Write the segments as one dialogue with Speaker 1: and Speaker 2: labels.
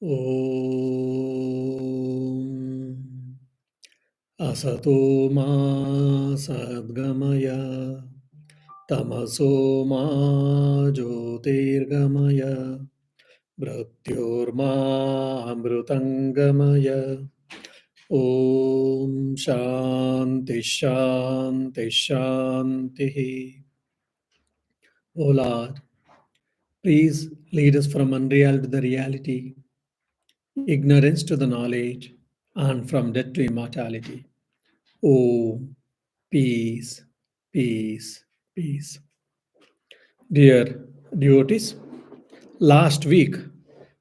Speaker 1: ॐ असतो मा सद्गमय तमसो मा ज्योतिर्गमय मृत्योर्मामृतङ्गमय ॐ शान्ति शान्ति शान्तिः. O Lord, please lead us from unreal to the reality, ignorance to the knowledge, and from death to immortality. Oh, peace, peace, peace. Dear devotees, last week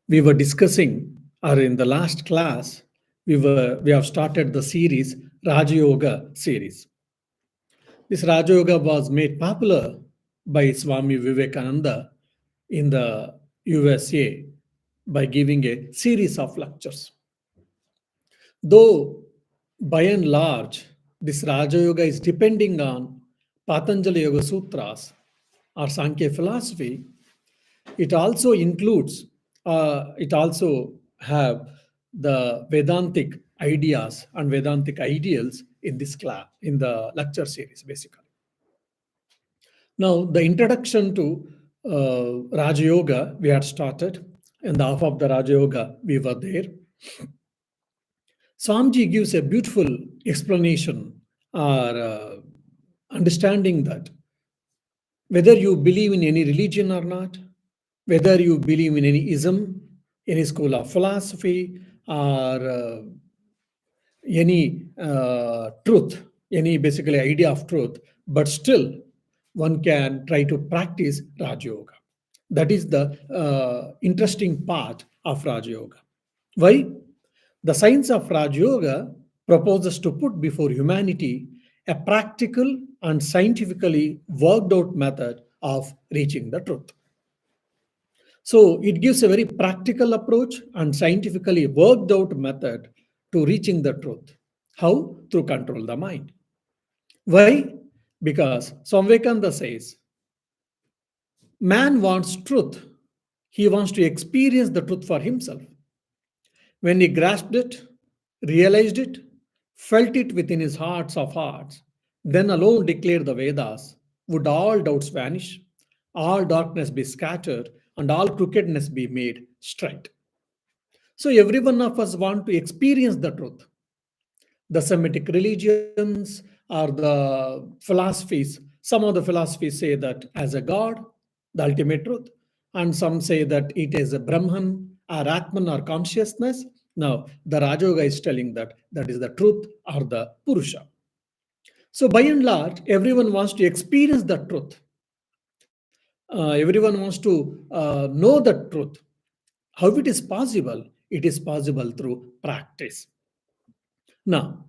Speaker 1: we were discussing, or in the last class, we have started the series Raja Yoga series. This Raja Yoga was made popular by Swami Vivekananda in the USA by giving a series of lectures. Though by and large, this Raja Yoga is depending on Patanjali Yoga Sutras or Sankhya philosophy, it also includes, it also have the Vedantic ideas and Vedantic ideals in this class, in the lecture series, basically. Now, the introduction to Raja Yoga we had started, and the half of the Raja Yoga we were there. Swamiji gives a beautiful explanation or understanding that whether you believe in any religion or not, whether you believe in any ism, any school of philosophy, or any truth, any basically idea of truth, but still one can try to practice Raja Yoga. That is the interesting part of Raja Yoga. Why? The science of Raj Yoga proposes to put before humanity a practical and scientifically worked out method of reaching the truth. So it gives a very practical approach and scientifically worked out method to reaching the truth. How? Through control the mind. Why? Because Swami Vivekananda says, man wants truth. He wants to experience the truth for himself. When he grasped it, realized it, felt it within his hearts of hearts, then alone declared the Vedas, would all doubts vanish, all darkness be scattered, and all crookedness be made straight. So every one of us want to experience the truth. The Semitic religions or the philosophies, some of the philosophies say that as a God, the ultimate truth, and some say that it is a Brahman or Atman or consciousness. Now, the Raja Yoga is telling that that is the truth or the Purusha. So, by and large, everyone wants to experience the truth. Everyone wants to know the truth. How it is possible? It is possible through practice. Now,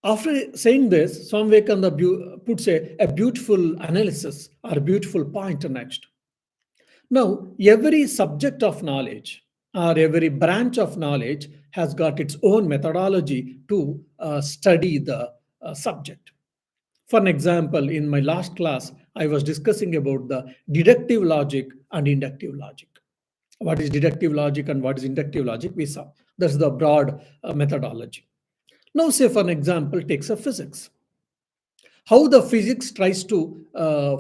Speaker 1: after saying this, Swami Vivekananda puts a beautiful analysis or a beautiful point next. Now, every subject of knowledge or every branch of knowledge has got its own methodology to study the subject. For an example, in my last class, I was discussing about the deductive logic and inductive logic. What is deductive logic and what is inductive logic? We saw. That's the broad methodology. Now, say for an example, takes a physics. How the physics tries to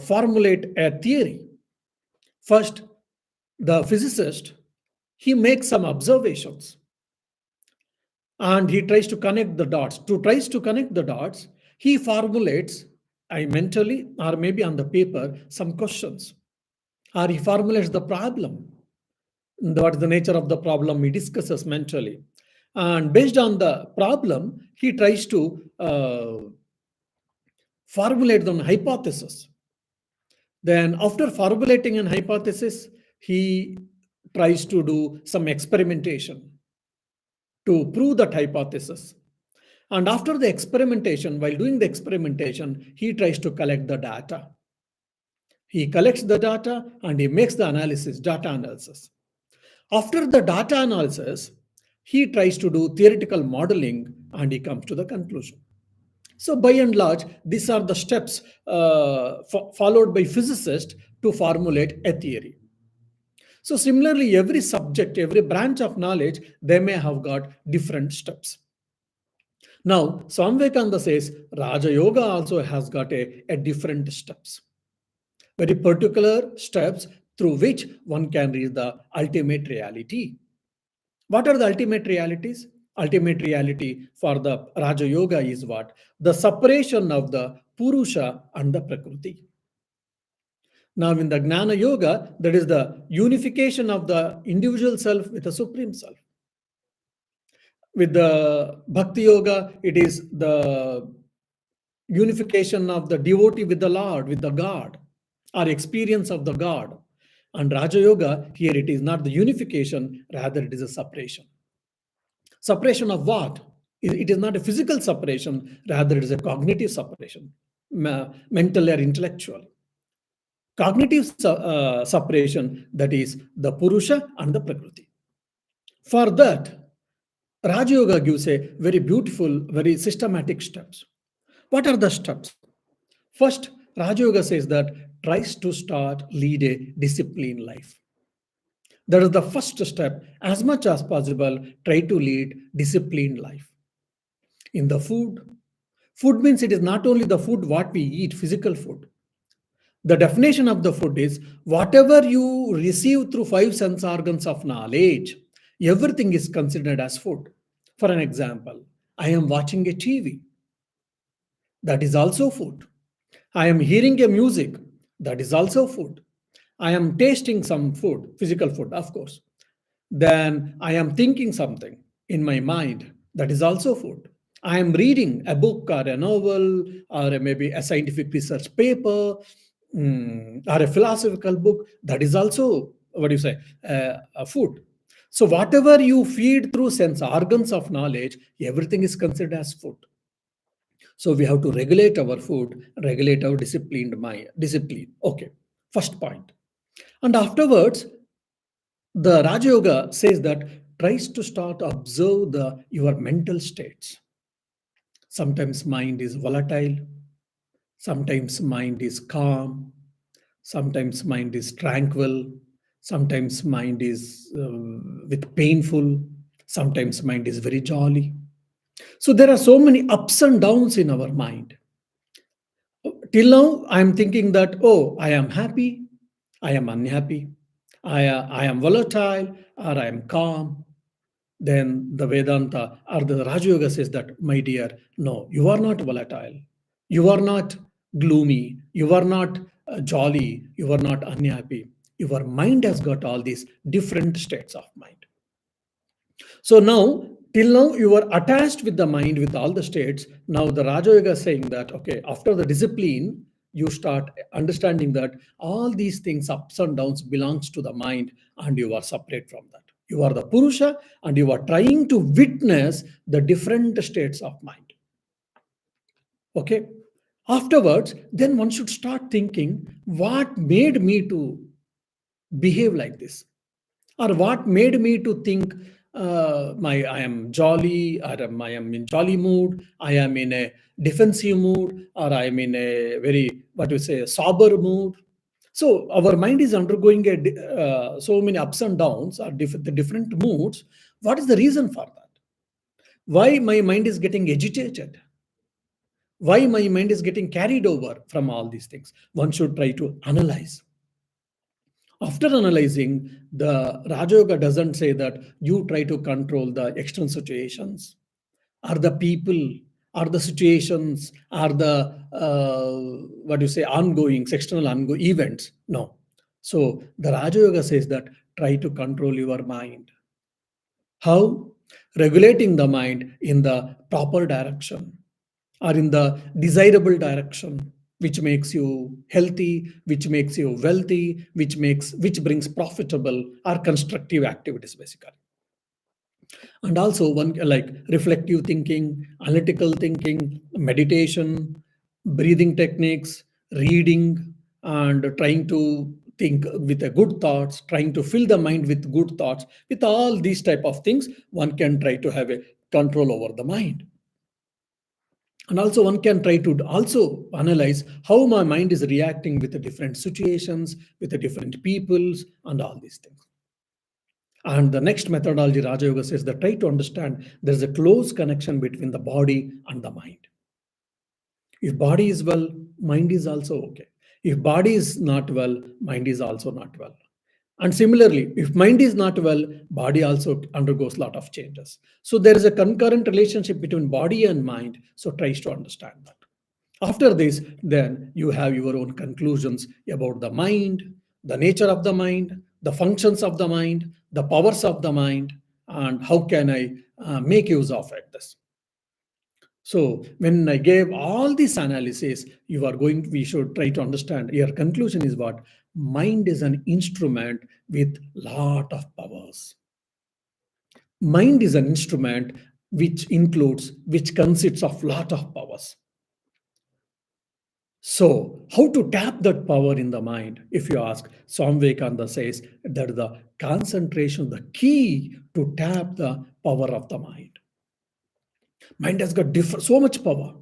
Speaker 1: formulate a theory. First, the physicist, he makes some observations and he tries to connect the dots. To tries to connect the dots, he formulates, I mentally or maybe on the paper, some questions, or he formulates the problem. What is the nature of the problem? He discusses mentally, and based on the problem, he tries to formulate the hypothesis. Then, after formulating an hypothesis, he tries to do some experimentation to prove that hypothesis. And after the experimentation, while doing the experimentation, he tries to collect the data. He collects the data and he makes the analysis, data analysis. After the data analysis, he tries to do theoretical modeling and he comes to the conclusion. So by and large, these are the steps followed by physicists to formulate a theory. So similarly, every subject, every branch of knowledge, they may have got different steps. Now, Swami Vivekananda says Raja Yoga also has got a different steps, very particular steps through which one can reach the ultimate reality. What are the ultimate realities? Ultimate reality for the Raja Yoga is what? The separation of the Purusha and the Prakriti. Now, in the Gnana Yoga, that is the unification of the individual self with the Supreme Self. With the Bhakti Yoga, it is the unification of the devotee with the Lord, with the God, or experience of the God. And Raja Yoga, here it is not the unification, rather it is a separation. Separation of what? It is not a physical separation, rather it is a cognitive separation, mental or intellectual. Cognitive separation, that is the Purusha and the Prakriti. For that, Raja Yoga gives a very beautiful, very systematic steps. What are the steps? First, Raja Yoga says that tries to start lead a disciplined life. That is the first step. As much as possible, try to lead disciplined life. In the food means it is not only the food what we eat, physical food. The definition of the food is whatever you receive through five sense organs of knowledge, everything is considered as food. For an example, I am watching a TV, that is also food. I am hearing a music, that is also food. I am tasting some food, physical food, of course. Then I am thinking something in my mind, that is also food. I am reading a book or a novel or maybe a scientific research paper, or a philosophical book, that is also, what do you say, a food. So whatever you feed through sense organs of knowledge, everything is considered as food. So we have to regulate our food, regulate our disciplined mind, discipline. Okay, first point. And afterwards, the Raja Yoga says that tries to start observe your mental states. Sometimes mind is volatile, sometimes mind is calm, sometimes mind is tranquil, sometimes mind is with painful, sometimes mind is very jolly. So there are so many ups and downs in our mind. Till now, I am thinking that, oh, I am happy, I am unhappy, I am volatile, or I am calm. Then the Vedanta or the Raja Yoga says that, my dear, no, you are not volatile, you are not gloomy, you are not jolly, you are not unhappy. Your mind has got all these different states of mind. So now, till now, you are attached with the mind with all the states. Now, the Raja Yoga is saying that, okay, after the discipline, you start understanding that all these things, ups and downs, belongs to the mind, and you are separate from that. You are the Purusha, and you are trying to witness the different states of mind. Okay. Afterwards, then one should start thinking, what made me to behave like this? Or what made me to think my I am jolly, or I am in jolly mood, I am in a defensive mood, or I am in a very, what you say, sober mood. So our mind is undergoing so many ups and downs, or the different moods. What is the reason for that? Why my mind is getting agitated? Why my mind is getting carried over from all these things? One should try to analyze. After analyzing, the Raja Yoga doesn't say that you try to control the external situations, or the people, or the situations, or the what do you say, ongoing, external ongoing events. No. So the Raja Yoga says that try to control your mind. How? Regulating the mind in the proper direction, or in the desirable direction, which makes you healthy, which makes you wealthy, which brings profitable or constructive activities, basically. And also one, like reflective thinking, analytical thinking, meditation, breathing techniques, reading, and trying to think with a good thoughts, trying to fill the mind with good thoughts. With all these type of things, one can try to have a control over the mind. And also one can try to also analyze how my mind is reacting with the different situations, with the different peoples, and all these things. And the next methodology, Raja Yoga says that try to understand there is a close connection between the body and the mind. If body is well, mind is also okay. If body is not well, mind is also not well. And similarly, if mind is not well, body also undergoes a lot of changes. So there is a concurrent relationship between body and mind. So tries to understand that. After this, then you have your own conclusions about the mind, the nature of the mind, the functions of the mind, the powers of the mind, and how can I make use of it. This. So when I gave all this analysis, we should try to understand. Your conclusion is what? Mind is an instrument with lot of powers. Mind is an instrument which consists of lot of powers. So, how to tap that power in the mind? If you ask, Swami Vivekananda says that the concentration, the key to tap the power of the mind. Mind has got so much power.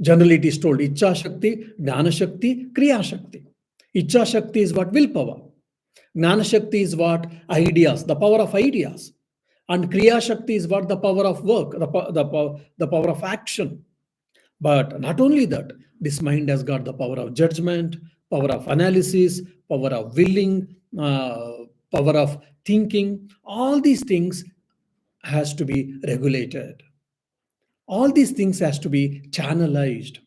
Speaker 1: Generally, it is told Icha Shakti, Jnana Shakti, Kriya Shakti. Icha Shakti is what? Willpower. Jnana Shakti is what? Ideas, the power of ideas. And Kriya Shakti is what? The power of work, the power of action. But not only that, this mind has got the power of judgment, power of analysis, power of willing, power of thinking. All these things has to be regulated. All these things has to be channelized.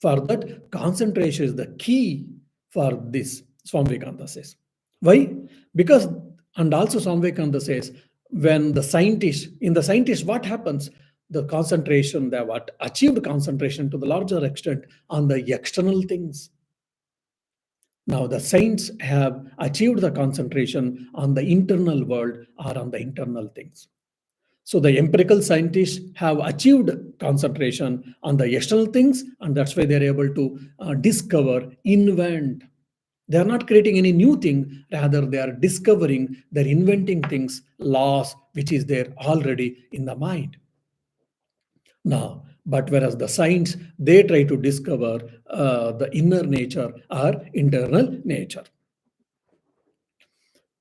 Speaker 1: For that, concentration is the key for this, Swami Vivekananda says. Why? Because, and also Swami Vivekananda says, when in the scientist, what happens? The concentration, they have achieved concentration to the larger extent on the external things. Now, the saints have achieved the concentration on the internal world or on the internal things. So the empirical scientists have achieved concentration on the external things, and that's why they're able to discover, invent. They are not creating any new thing, rather they are discovering, they're inventing things, laws, which is there already in the mind. Now, but whereas the science, they try to discover the inner nature or internal nature.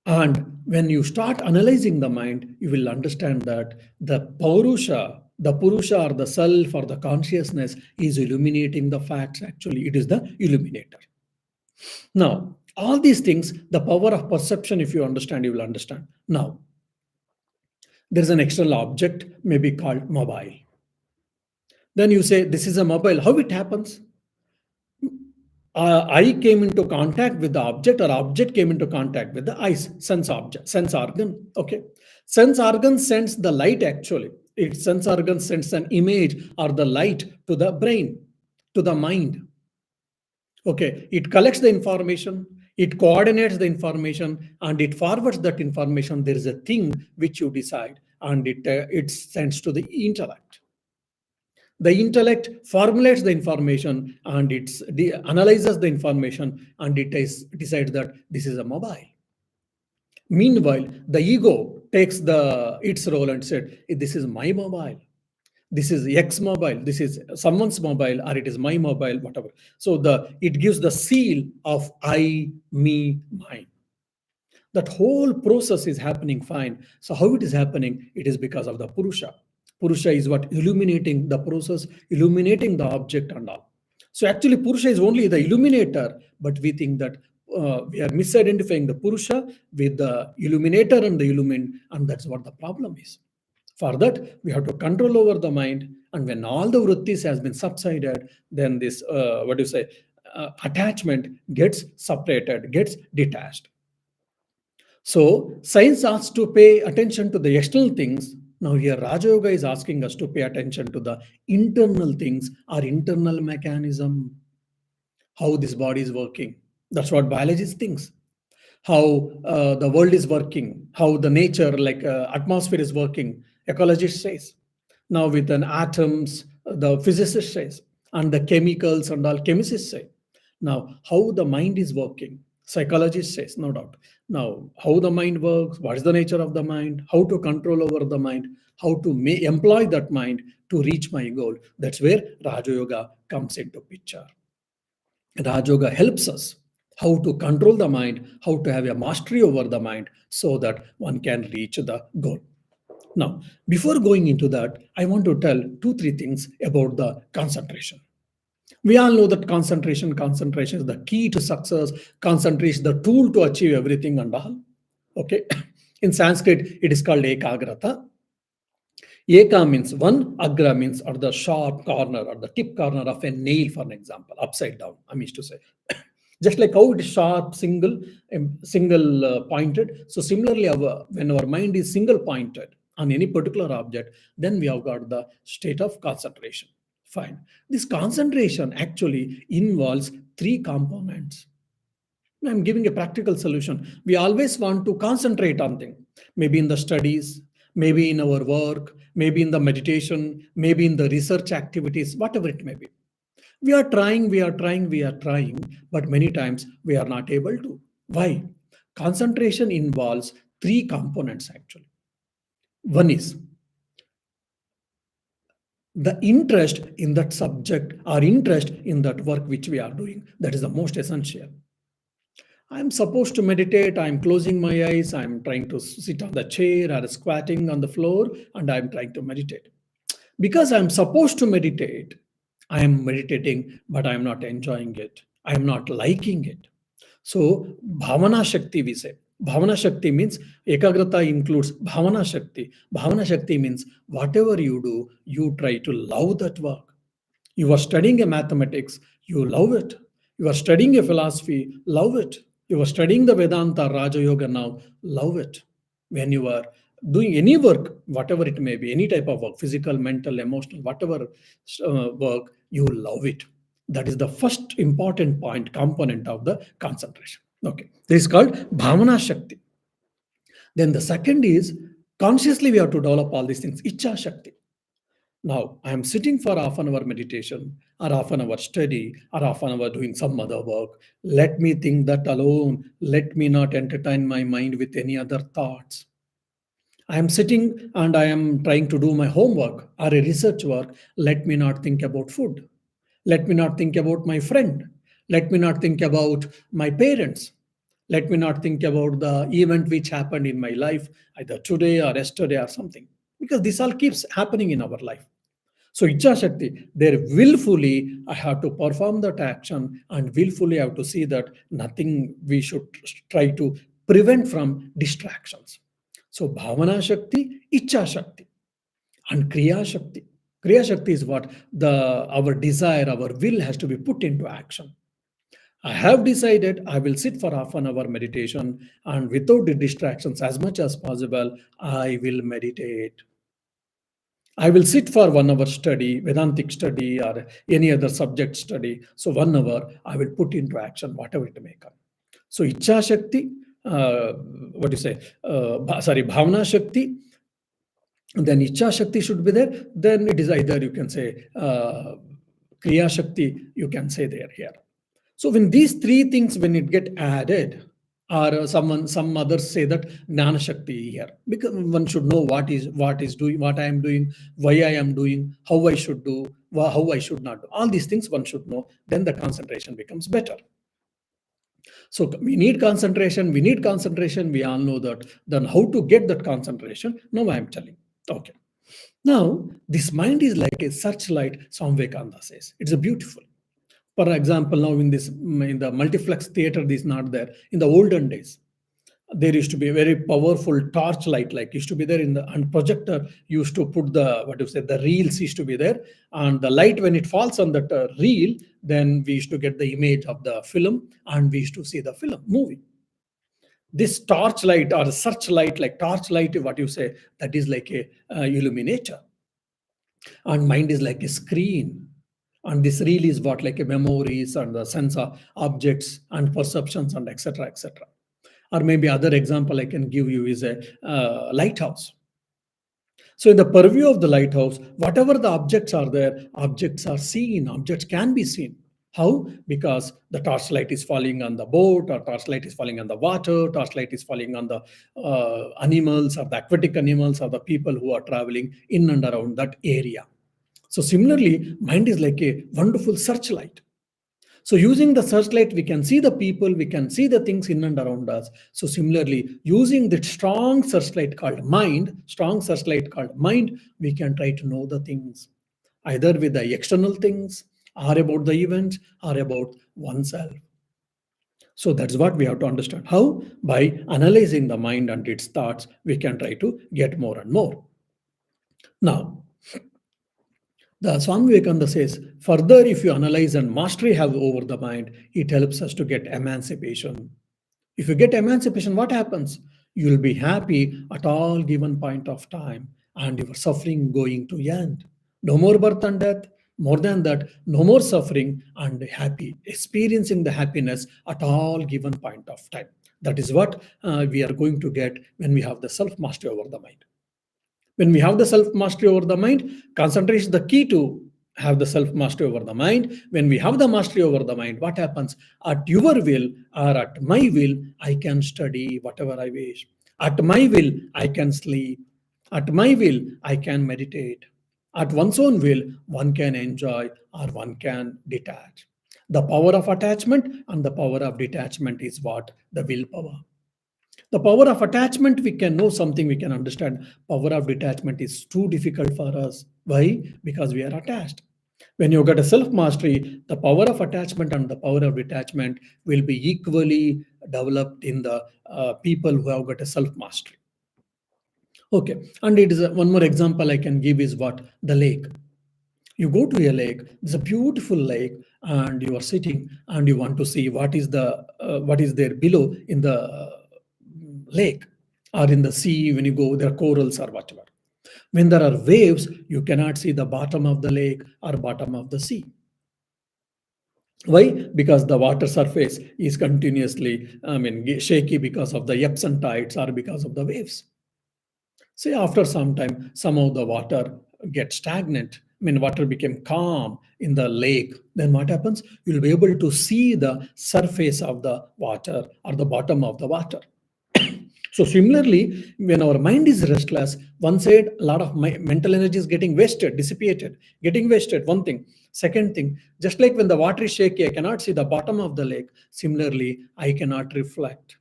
Speaker 1: And when you start analyzing the mind, you will understand that the Purusha or the self or the consciousness is illuminating the facts. Actually, it is the illuminator. Now, all these things, the power of perception, if you understand, you will understand. Now, there is an external object, maybe called mobile. Then you say, this is a mobile. How it happens? I came into contact with the object, or object came into contact with the eyes, sense organ. Okay. Sense organ sends the light actually. Sense organ sends an image or the light to the brain, to the mind. Okay. It collects the information, it coordinates the information, and it forwards that information. There is a thing which you decide, and it sends to the intellect. The intellect formulates the information, and it analyzes the information, and it decides that this is a mobile. Meanwhile, the ego takes its role and said, this is my mobile. This is X mobile. This is someone's mobile, or it is my mobile, whatever. So it gives the seal of I, me, mine. That whole process is happening fine. So how it is happening? It is because of the Purusha. Purusha is what? Illuminating the process, illuminating the object and all. So actually Purusha is only the illuminator, but we think that we are misidentifying the Purusha with the illuminator and the illumined, and that's what the problem is. For that, we have to control over the mind, and when all the vrittis has been subsided, then this, attachment gets separated, gets detached. So science asks to pay attention to the external things. Now here Raja Yoga is asking us to pay attention to the internal things, our internal mechanism, how this body is working. That's what biologist thinks. How the world is working, how the nature, like atmosphere is working, ecologist says. Now with an atoms, the physicist says, and the chemicals and all chemists say. Now, how the mind is working, psychologist says, no doubt. Now, how the mind works, what is the nature of the mind, how to control over the mind, how to employ that mind to reach my goal. That's where Raja Yoga comes into picture. Raja Yoga helps us. how to control the mind, how to have a mastery over the mind so that one can reach the goal. Now, before going into that, I want to tell two, three things about the concentration. We all know that concentration is the key to success. Concentration is the tool to achieve everything and all. Okay. In Sanskrit, it is called ekagrata. Eka means one, agra means at the sharp corner or the tip corner of a nail, for an example, upside down, I mean to say. Just like how it is sharp, single pointed. So similarly, when our mind is single pointed on any particular object, then we have got the state of concentration. Fine. This concentration actually involves three components. I'm giving a practical solution. We always want to concentrate on things, maybe in the studies, maybe in our work, maybe in the meditation, maybe in the research activities, whatever it may be. We are trying, but many times we are not able to. Why? Concentration involves three components actually. One is the interest in that subject or interest in that work which we are doing. That is the most essential. I'm supposed to meditate. I'm closing my eyes. I'm trying to sit on the chair or squatting on the floor, and I'm trying to meditate. Because I'm supposed to meditate, I am meditating, but I'm not enjoying it. I am not liking it. So, Bhavana Shakti, we say. Bhavana Shakti means Ekagrata includes Bhavana Shakti. Bhavana Shakti means whatever you do, you try to love that work. You are studying a mathematics, you love it. You are studying a philosophy, love it. You are studying the Vedanta, Raja Yoga now, love it. When you are doing any work, whatever it may be, any type of work, physical, mental, emotional, whatever work, you love it. That is the first important point, component of the concentration. Okay. This is called Bhavana Shakti. Then the second is consciously we have to develop all these things, Icha Shakti. Now, I am sitting for half an hour meditation or half an hour study or half an hour doing some other work. Let me think that alone. Let me not entertain my mind with any other thoughts. I am sitting and I am trying to do my homework or a research work. Let me not think about food. Let me not think about my friend. Let me not think about my parents. Let me not think about the event which happened in my life, either today or yesterday or something. Because this all keeps happening in our life. So Icha Shakti, there willfully I have to perform that action and willfully I have to see that nothing we should try to prevent from distractions. So Bhavana Shakti, Icha Shakti, and Kriya Shakti. Kriya Shakti is what our desire, our will has to be put into action. I have decided I will sit for half an hour meditation and without the distractions as much as possible, I will meditate. I will sit for 1 hour study, Vedantic study, or any other subject study. So 1 hour, I will put into action whatever it may come. So Icha Shakti, what do you say? Bhavana Shakti. Then Icha Shakti should be there. Then it is either you can say Kriya Shakti, you can say there here. So when these three things, when it get added, or some others say that Jnana Shakti here, because one should know what is doing, what I am doing, why I am doing, how I should do, how I should not do. All these things one should know. Then the concentration becomes better. So we need concentration. We need concentration. We all know that. Then how to get that concentration? Now I am telling. Okay. Now this mind is like a searchlight. Swami Vivekananda says it's a beautiful. For example, now in the multiplex theater, this is not there. In the olden days, there used to be a very powerful torch light, like used to be there in the and projector used to put the reels used to be there, and the light when it falls on that reel, then we used to get the image of the film and we used to see the film movie. This torchlight or searchlight, like torchlight, what you say, that is like a illuminator, and mind is like a screen. And this reel is what like a memories and the sense of objects and perceptions and etc etc. Or maybe other example I can give you is a lighthouse. So in the purview of the lighthouse, whatever the objects are there, objects are seen, objects can be seen. How? Because the torchlight is falling on the boat, or torchlight is falling on the water, torchlight is falling on the animals, or the aquatic animals, or the people who are traveling in and around that area. So similarly, mind is like a wonderful searchlight. So using the searchlight, we can see the people, we can see the things in and around us. So similarly, using that strong searchlight called mind, we can try to know the things, either with the external things, or about the events, or about oneself. So that's what we have to understand. How? By analyzing the mind and its thoughts, we can try to get more and more. Now, the Swami Vivekananda says, further, if you analyze and mastery have over the mind, it helps us to get emancipation. If you get emancipation, what happens? You will be happy at all given point of time, and your suffering going to end. No more birth and death. More than that, no more suffering and happy, experiencing the happiness at all given point of time. That is what we are going to get when we have the self mastery over the mind. When we have the self mastery over the mind, concentration is the key to have the self mastery over the mind. When we have the mastery over the mind, what happens? At your will or at my will, I can study whatever I wish. At my will, I can sleep. At my will, I can meditate. At one's own will, one can enjoy or one can detach. The power of attachment and the power of detachment is what? The willpower. The power of attachment, we can know something, we can understand. Power of detachment is too difficult for us. Why? Because we are attached. When you get a self mastery, the power of attachment and the power of detachment will be equally developed in the people who have got a self mastery. Okay, and it is one more example I can give is what? The lake. You go to a lake, it's a beautiful lake, and you are sitting and you want to see what is there below in the lake or in the sea. When you go, there are corals or whatever. When there are waves, you cannot see the bottom of the lake or bottom of the sea. Why? Because the water surface is continuously, shaky because of the ebbs and tides or because of the waves. Say after some time, some of the water gets stagnant. Water became calm in the lake. Then what happens? You'll be able to see the surface of the water or the bottom of the water. So similarly, when our mind is restless, one side, a lot of mental energy is getting wasted, dissipated, getting wasted. One thing. Second thing, just like when the water is shaky, I cannot see the bottom of the lake. Similarly, I cannot reflect.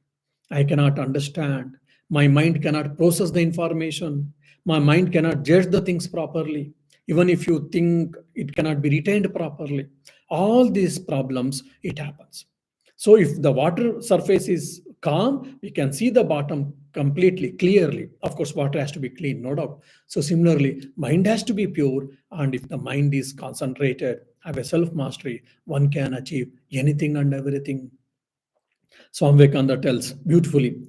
Speaker 1: I cannot understand. My mind cannot process the information. My mind cannot judge the things properly. Even if you think it cannot be retained properly. All these problems, it happens. So if the water surface is calm, we can see the bottom completely, clearly. Of course, water has to be clean, no doubt. So similarly, mind has to be pure. And if the mind is concentrated, have a self-mastery, one can achieve anything and everything. Swami Vivekananda tells beautifully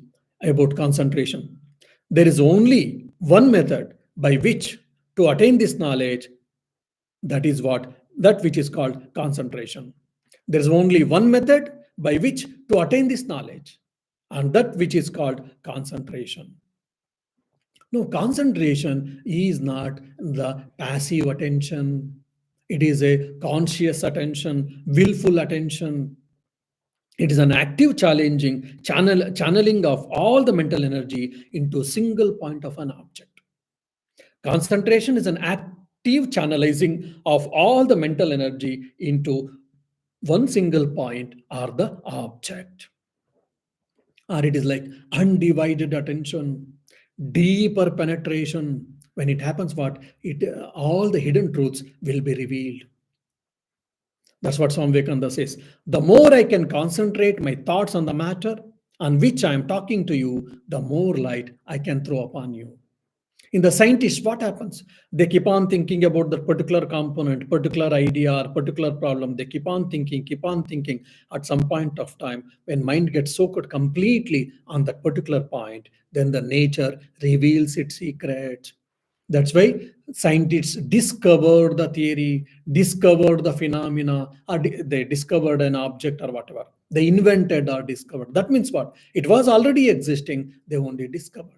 Speaker 1: about concentration. There is only one method by which to attain this knowledge, that which is called concentration. There is only one method by which to attain this knowledge, and that which is called concentration. No, concentration is not the passive attention. It is a conscious attention, willful attention. It is an active channeling of all the mental energy into a single point of an object. Concentration is an active channelizing of all the mental energy into one single point or the object. Or it is like undivided attention, deeper penetration. When it happens, what it all the hidden truths will be revealed. That's what Swami Vivekananda says. The more I can concentrate my thoughts on the matter on which I am talking to you, the more light I can throw upon you. In the scientists, what happens? They keep on thinking about the particular component, particular idea, or particular problem. They keep on thinking, keep on thinking. At some point of time, when mind gets soaked completely on that particular point, then the nature reveals its secrets. That's why scientists discovered the theory, discovered the phenomena, or they discovered an object or whatever. They invented or discovered. That means what? It was already existing, they only discovered.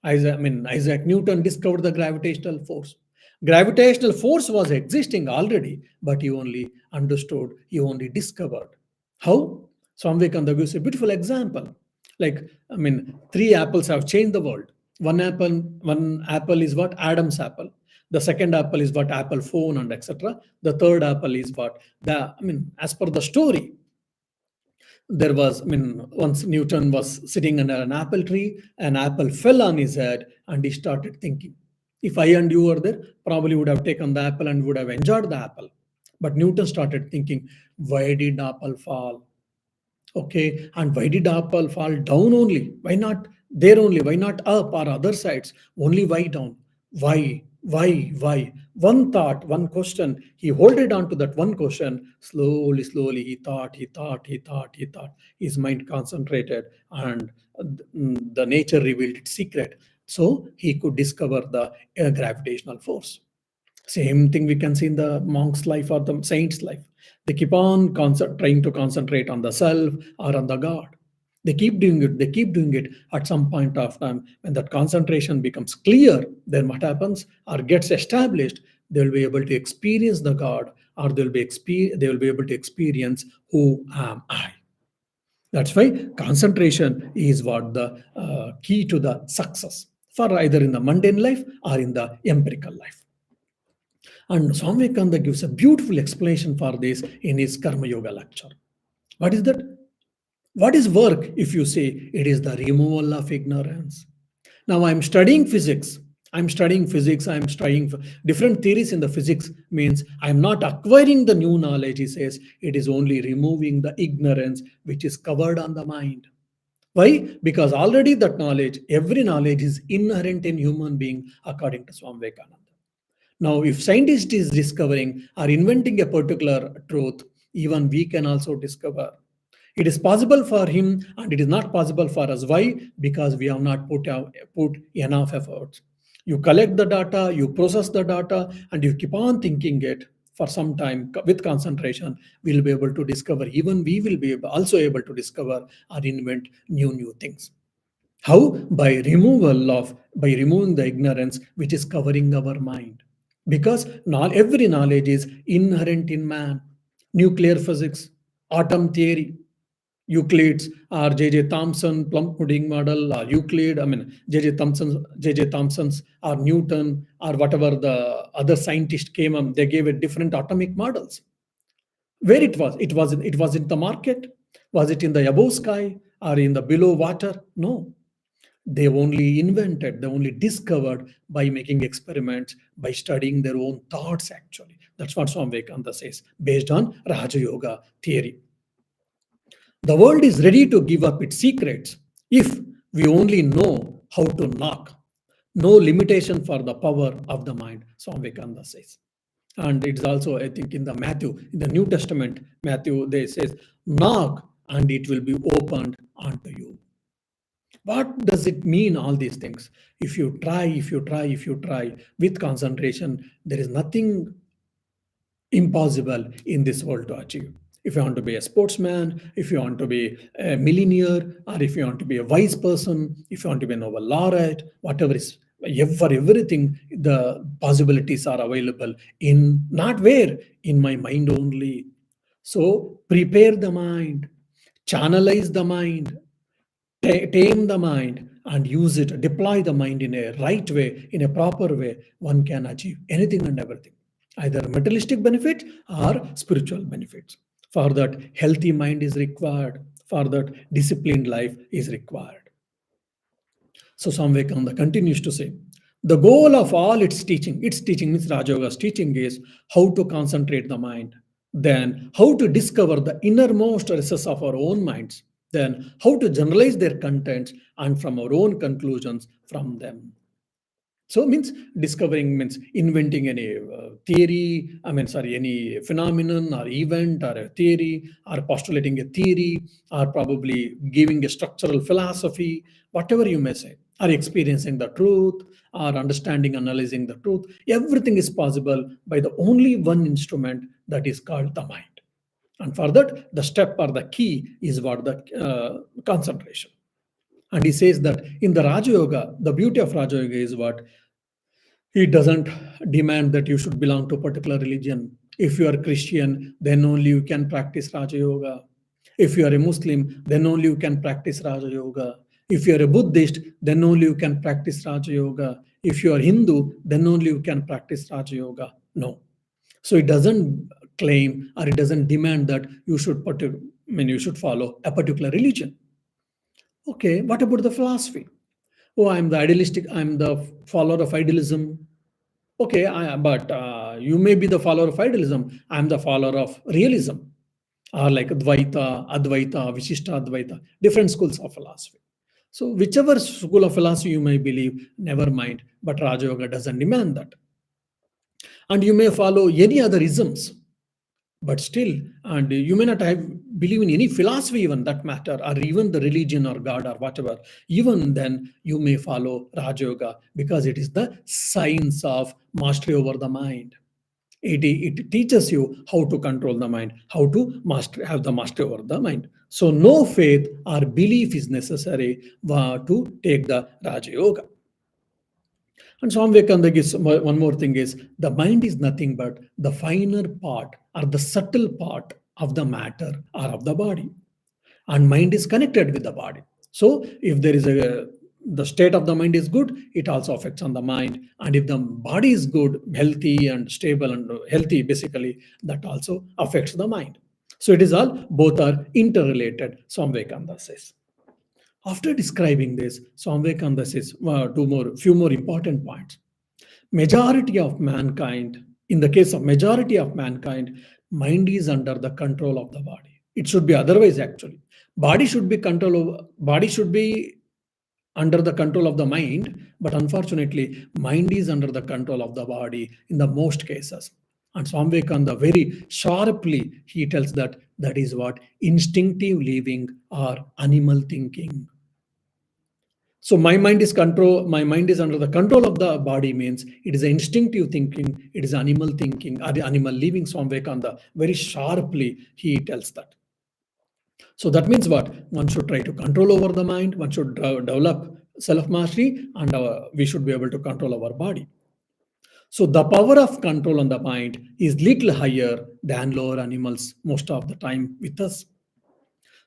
Speaker 1: Isaac Newton discovered the gravitational force. Gravitational force was existing already, but he only understood, he only discovered. How? Swami Vivekananda gives a beautiful example. Like, three apples have changed the world. One apple is what? Adam's apple. The second apple is what? Apple phone and etc. The third apple is what? As per the story, there was, once Newton was sitting under an apple tree, an apple fell on his head, and he started thinking. If I and you were there, probably would have taken the apple and would have enjoyed the apple. But Newton started thinking, why did apple fall? Okay, and why did apple fall down only? Why not there only? Why not up or other sides? Only why down? Why? Why? One thought, one question. He holded on to that one question. Slowly, slowly, he thought. His mind concentrated, and the nature revealed its secret. So he could discover the gravitational force. Same thing we can see in the monk's life or the saint's life. They keep on trying to concentrate on the self or on the God. They keep doing it. They keep doing it. At some point of time, when that concentration becomes clear, then what happens or gets established, they will be able to experience the God, or they will be able to experience who am I. That's why concentration is what the key to the success for either in the mundane life or in the empirical life. And Swami Vivekananda gives a beautiful explanation for this in his Karma Yoga lecture. What is that? What is work if you say it is the removal of ignorance? Now I'm studying physics. I'm studying physics. I'm studying different theories in the physics, means I'm not acquiring the new knowledge. He says it is only removing the ignorance which is covered on the mind. Why? Because already that knowledge, every knowledge is inherent in human being according to Swami Vivekananda. Now, if scientist is discovering or inventing a particular truth, even we can also discover. It is possible for him and it is not possible for us. Why? Because we have not put enough effort. You collect the data, you process the data, and you keep on thinking it for some time with concentration. We'll be able to discover, even we will be also able to discover or invent new things. How? By removing the ignorance which is covering our mind. Because not every knowledge is inherent in man. Nuclear physics, atom theory, Euclid's or J.J. Thomson plum pudding model, or Euclid, J.J. Thomson's or Newton or whatever the other scientists came up, they gave it different atomic models. Where it was? It was in the market? Was it in the above sky or in the below water? No. They only invented, they only discovered by making experiments, by studying their own thoughts, actually. That's what Swami Vivekananda says, based on Raja Yoga theory. The world is ready to give up its secrets if we only know how to knock. No limitation for the power of the mind, Swami Vivekananda says. And it's also, I think, in the New Testament, Matthew, they says, knock and it will be opened unto you. What does it mean, all these things? If you try with concentration, there is nothing impossible in this world to achieve. If you want to be a sportsman, if you want to be a millionaire, or if you want to be a wise person, if you want to be a Nobel laureate, whatever is, for everything, the possibilities are available in not where? In my mind only. So prepare the mind, channelize the mind, tame the mind and use it, deploy the mind in a right way, in a proper way, one can achieve anything and everything, either materialistic benefit or spiritual benefits. For that, healthy mind is required. For that, disciplined life is required. So Swami Vivekananda continues to say, the goal of all its teaching means Raja Yoga's teaching, is how to concentrate the mind, then how to discover the innermost recesses of our own minds, then how to generalize their contents and from our own conclusions from them. So means discovering, means inventing any theory, any phenomenon or event or a theory, or postulating a theory, or probably giving a structural philosophy, whatever you may say, or experiencing the truth, or understanding, analyzing the truth. Everything is possible by the only one instrument, that is called the mind. And for that, the step or the key is what? The concentration. And he says that in the Raja Yoga, the beauty of Raja Yoga is what? He doesn't demand that you should belong to a particular religion. If you are Christian, then only you can practice Raja Yoga. If you are a Muslim, then only you can practice Raja Yoga. If you are a Buddhist, then only you can practice Raja Yoga. if you are Hindu, then only you can practice Raja Yoga. No. So it doesn't claim or it doesn't demand that you should you should follow a particular religion. Okay, what about the philosophy? Oh, I'm the idealistic, I'm the follower of idealism. Okay, but you may be the follower of idealism. I'm the follower of realism, or like Advaita, Advaita, Vishishta Advaita, different schools of philosophy. So, whichever school of philosophy you may believe, never mind. But Raja Yoga doesn't demand that. And you may follow any other isms, but still, and you may not have believe in any philosophy even that matter, or even the religion or God or whatever. Even then, you may follow Raja Yoga because it is the science of mastery over the mind. It teaches you how to control the mind, how to have the mastery over the mind. So no faith or belief is necessary to take the Raja Yoga. And Swami Vivekananda gives one more thing is the mind is nothing but the finer part or the subtle part of the matter or of the body. And mind is connected with the body. So if there is the state of the mind is good, it also affects on the mind. And if the body is good, healthy and stable and healthy, basically, that also affects the mind. So it is all, both are interrelated, Swami Vivekananda says. After describing this, Swami Vivekananda says few more important points. Majority of mankind, in the case of majority of mankind, mind is under the control of the body. It should be otherwise actually. Body should be under the control of the mind, but unfortunately, mind is under the control of the body in the most cases. And Swami Vivekananda very sharply he tells that is what instinctive living or animal thinking. So my mind is under the control of the body means it is instinctive thinking, it is animal thinking, or the animal living. Swami Vivekananda very sharply he tells that. So that means what? One should try to control over the mind, one should develop self-mastery, and we should be able to control our body. So the power of control on the mind is little higher than lower animals most of the time with us.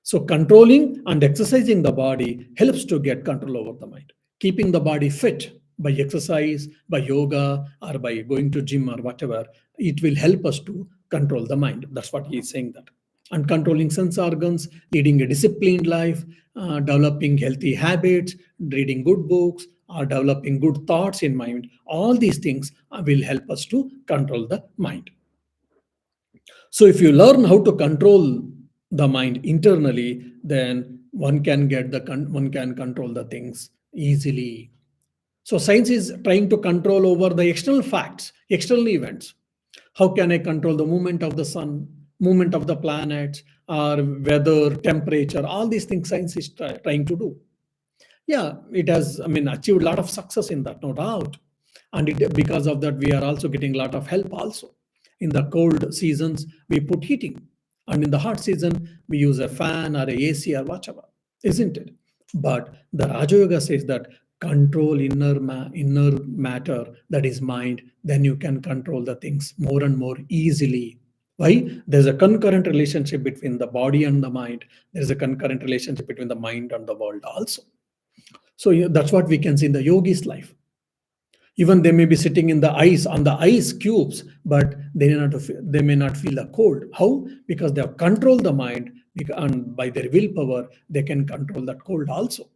Speaker 1: So controlling and exercising the body helps to get control over the mind. Keeping the body fit by exercise, by yoga, or by going to gym or whatever, it will help us to control the mind. That's what he is saying that. And controlling sense organs, leading a disciplined life, developing healthy habits, reading good books, or developing good thoughts in mind. All these things will help us to control the mind. So if you learn how to control the mind internally, then one can control the things easily. So science is trying to control over the external facts, external events. How can I control the movement of the sun, movement of the planets, or weather, temperature? All these things science is trying to do. Yeah, it has, achieved a lot of success in that, no doubt. And because of that, we are also getting a lot of help also. In the cold seasons, we put heating. And in the hot season, we use a fan or a AC or whatever, isn't it? But the Raja Yoga says that control inner matter, that is mind, then you can control the things more and more easily. Why? There's a concurrent relationship between the body and the mind. There's a concurrent relationship between the mind and the world also. So that's what we can see in the yogi's life. Even they may be sitting in the ice on the ice cubes, but they may not feel the cold. How? Because they have controlled the mind, and by their willpower, they can control that cold also.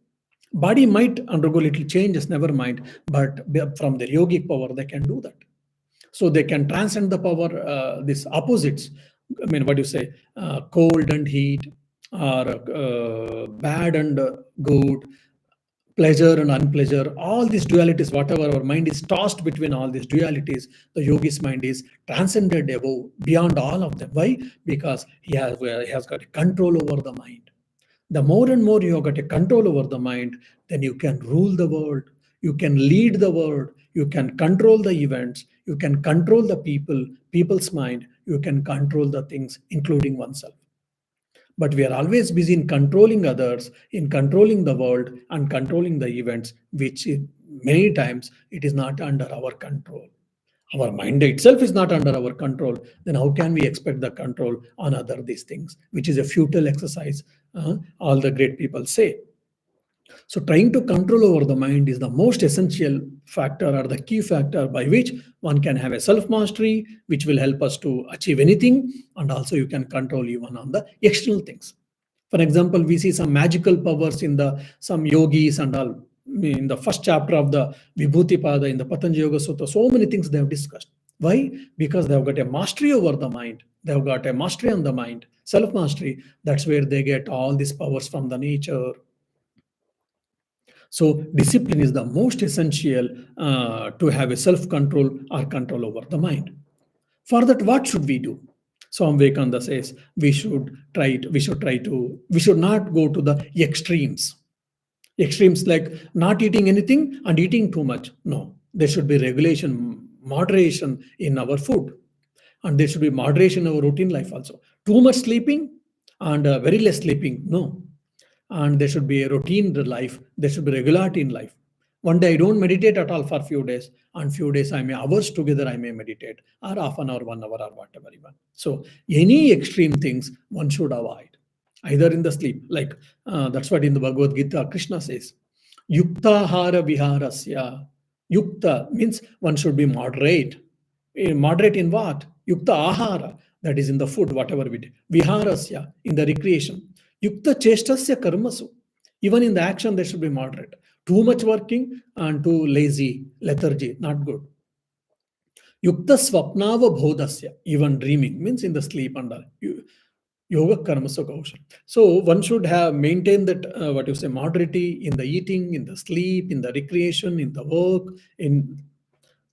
Speaker 1: Body might undergo little changes, never mind, but from their yogic power, they can do that. So they can transcend the power, these opposites. What do you say? Cold and heat, or bad and good, pleasure and unpleasure, all these dualities, whatever our mind is tossed between all these dualities, the yogi's mind is transcended above, beyond all of them. Why? Because he has got control over the mind. The more and more you have got a control over the mind, then you can rule the world, you can lead the world, you can control the events, you can control the people's mind, you can control the things, including oneself. But we are always busy in controlling others, in controlling the world, and controlling the events, which many times it is not under our control. Our mind itself is not under our control. Then how can we expect the control on other these things, which is a futile exercise? All the great people say. So, trying to control over the mind is the most essential factor or the key factor by which one can have a self mastery, which will help us to achieve anything, and also you can control even on the external things. For example, we see some magical powers in the some yogis and all. In the first chapter of the Vibhuti Pada in the Patanjali Yoga Sutra, so many things they have discussed. Why? Because they have got a mastery over the mind. They have got a mastery on the mind, self mastery. That's where they get all these powers from the nature. So, discipline is the most essential to have a self control or control over the mind. For that, what should we do? Swami Vivekananda says we should not go to the extremes. Extremes like not eating anything and eating too much. No, there should be regulation, moderation in our food, and there should be moderation in our routine life also. Too much sleeping and very less sleeping. No, and there should be a routine in life. There should be regularity in life. One day I don't meditate at all for few days, and few days I may hours together I may meditate, or half an hour, 1 hour, or whatever even. So any extreme things one should avoid, either in the sleep, like that's what in the Bhagavad Gita Krishna says, "Yukta hara viharasya." Yukta means one should be moderate. Moderate in what? Yukta ahara, that is in the food, whatever we do. Viharasya, in the recreation. Yukta chestasya karmasu. Even in the action, there should be moderate. Too much working and too lazy, lethargy, not good. Yukta swapnava bodhasya, even dreaming, means in the sleep and all. Yoga karmasu kaushal. So one should have maintained that what you say moderity in the eating, in the sleep, in the recreation, in the work, in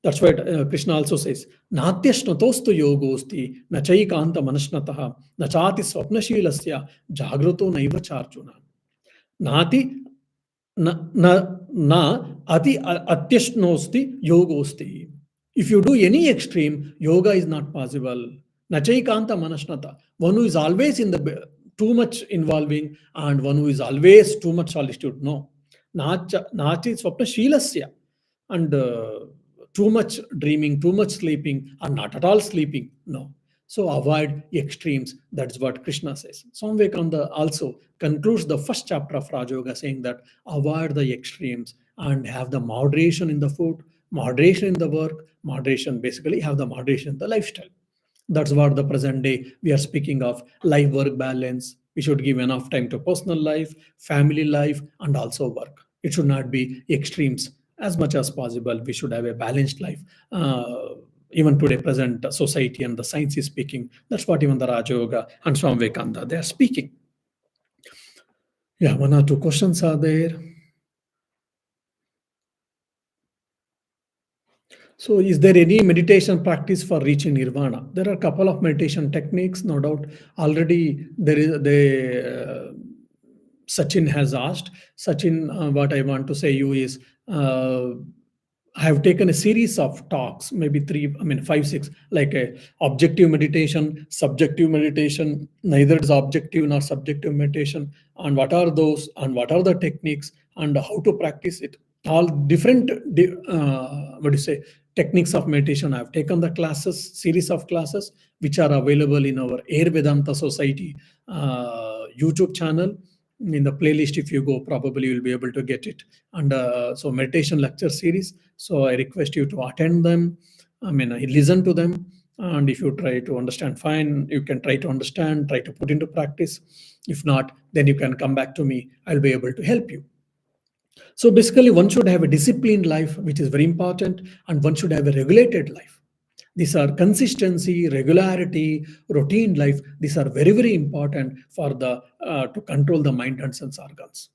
Speaker 1: that's why Krishna also says, Natyashnatostu yogosti, nachaikanta manashnataha, nachati swapnashilasya, jagruto naiva charjuna. Nati na ati atyashnosti yogosti. If you do any extreme, yoga is not possible. Nachaikanta manashnata. One who is always in the too much involving and one who is always too much solitude. No. Nati swapna shilasya. And too much dreaming, too much sleeping, or not at all sleeping. No. So avoid extremes. That's what Krishna says. Swami Vivekananda also concludes the first chapter of Raja Yoga saying that avoid the extremes and have the moderation in the food, moderation in the work, moderation, basically have the moderation in the lifestyle. That's what the present day we are speaking of life work balance. We should give enough time to personal life, family life, and also work. It should not be extremes. As much as possible, we should have a balanced life. Even today, present society and the science is speaking. That's what even the Raja Yoga and Swami Vivekananda they are speaking. Yeah, one or two questions are there. So, is there any meditation practice for reaching nirvana? There are a couple of meditation techniques, no doubt. Already, there is Sachin has asked. Sachin, what I want to say you is, I have taken a series of talks, maybe three, I mean, five, six, like a objective meditation, subjective meditation, neither is objective nor subjective meditation, and what are those, and what are the techniques, and how to practice it. All different, what do you say, techniques of meditation. I've taken the classes, series of classes, which are available in our Air Vedanta Society YouTube channel. In the playlist, if you go, probably you'll be able to get it. And so meditation lecture series. So I request you to attend them. I mean, listen to them. And if you try to understand, fine. You can try to understand, try to put into practice. If not, then you can come back to me. I'll be able to help you. So basically, one should have a disciplined life, which is very important, and one should have a regulated life. These are consistency, regularity, routine life. These are very, very important for the to control the mind and sense organs.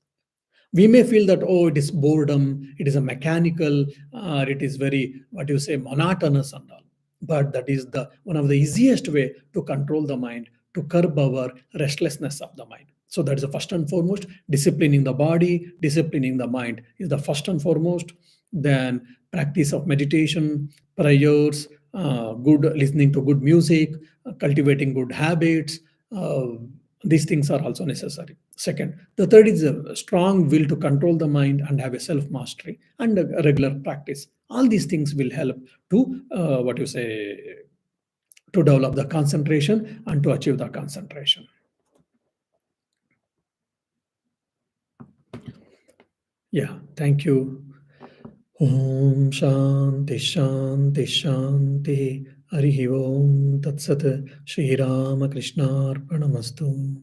Speaker 1: We may feel that, oh, it is boredom, it is a mechanical, it is very, what you say, monotonous and all. But that is the one of the easiest way to control the mind, to curb our restlessness of the mind. So that is the first and foremost. Disciplining the body, disciplining the mind is the first and foremost. Then practice of meditation, prayers, good listening to good music, cultivating good habits. These things are also necessary. Second, the third is a strong will to control the mind and have a self mastery and a regular practice. All these things will help to what you say, to develop the concentration and to achieve the concentration. Yeah, thank you. Om Shanti Shanti Shanti Harihi Om Tat Sat Shri Rama Krishna Arpanamastu.